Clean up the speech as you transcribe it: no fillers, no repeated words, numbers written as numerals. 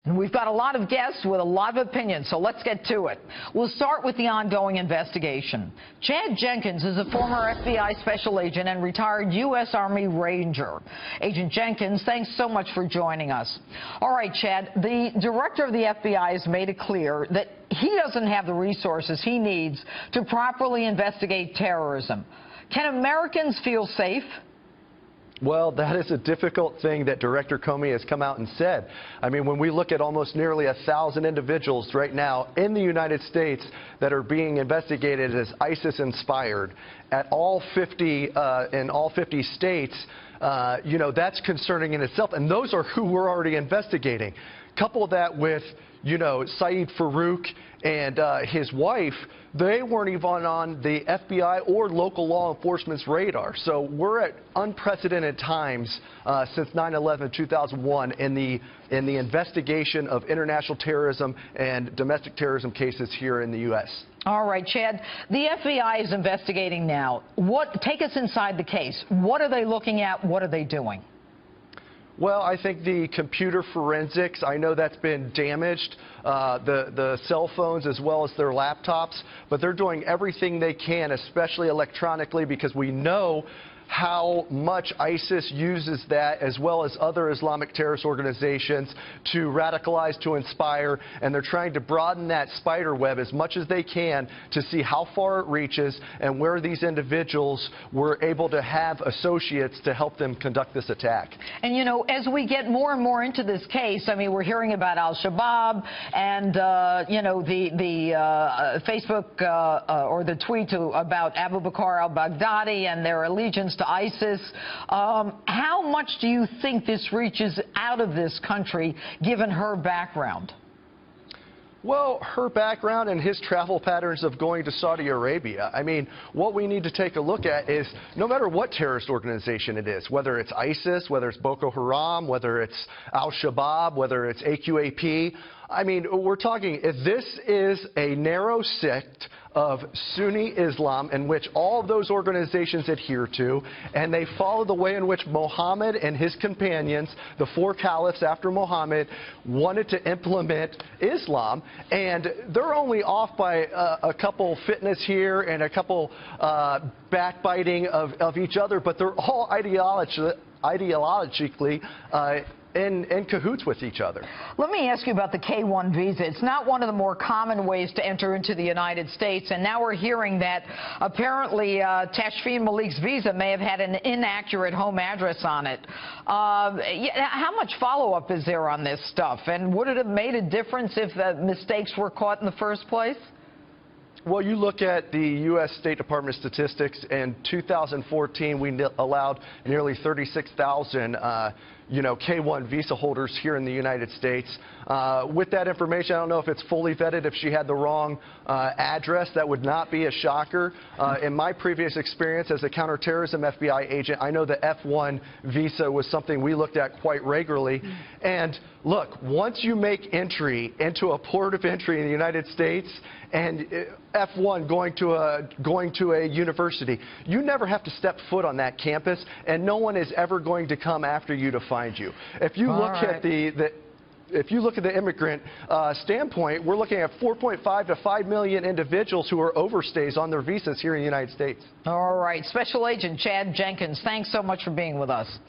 And we've got a lot of guests with a lot of opinions, so let's get to it. We'll start with the ongoing investigation. Chad Jenkins is a former FBI special agent and retired U.S. Army Ranger. Agent Jenkins, thanks so much for joining us. All right, Chad, the director of the FBI has made it clear that he doesn't have the resources he needs to properly investigate terrorism. Can Americans feel safe? Well, that is a difficult thing that Director Comey has come out and said. I mean, when we look at almost nearly 1,000 individuals right now in the United States that are being investigated as ISIS-inspired at all 50 in all 50 states, you know, that's concerning in itself. And those are who we're already investigating. Couple that with, you know, Saeed Farouk and his wife. They weren't even on the FBI or local law enforcement's radar. So we're at unprecedented times since 9/11, 2001 in the investigation of international terrorism and domestic terrorism cases here in the U.S. All right, Chad, the FBI is investigating now. Take us inside the case. What are they looking at? What are they doing? Well, I think the computer forensics, I know that's been damaged, the cell phones as well as their laptops, but they're doing everything they can, especially electronically, because we know how much ISIS uses that, as well as other Islamic terrorist organizations, to radicalize, to inspire, and they're trying to broaden that spider web as much as they can to see how far it reaches and where these individuals were able to have associates to help them conduct this attack. And, you know, as we get more and more into this case, I mean, we're hearing about al-Shabaab and, you know, the Facebook or the tweet about Abu Bakr al-Baghdadi and their allegiance to ISIS. How much do you think this reaches out of this country, given her background? Well, her background and his travel patterns of going to Saudi Arabia. I mean, what we need to take a look at is no matter what terrorist organization it is, whether it's ISIS, whether it's Boko Haram, whether it's al-Shabaab, whether it's AQAP, I mean, we're talking, if this is a narrow sect of Sunni Islam in which all of those organizations adhere to, and they follow the way in which Muhammad and his companions, the four caliphs after Muhammad, wanted to implement Islam, and they're only off by a couple fitness here and a couple backbiting of each other, but they're all ideologically in cahoots with each other. Let me ask you about the K-1 visa. It's not one of the more common ways to enter into the United States, and now we're hearing that apparently Tashfeen Malik's visa may have had an inaccurate home address on it. How much follow-up is there on this stuff, and would it have made a difference if mistakes were caught in the first place? Well, you look at the U.S. State Department statistics. In 2014, we allowed nearly 36,000 you know, K-1 visa holders here in the United States. With that information, I don't know if it's fully vetted. If she had the wrong address, that would not be a shocker. In my previous experience as a counterterrorism FBI agent, I know the F-1 visa was something we looked at quite regularly. And look, once you make entry into a port of entry in the United States, and F-1 going to a university, you never have to step foot on that campus, and no one is ever going to come after you to find you. If you look at if you look at the immigrant standpoint, we're looking at 4.5 to 5 million individuals who are overstays on their visas here in the United States. All right. Special Agent Chad Jenkins, thanks so much for being with us.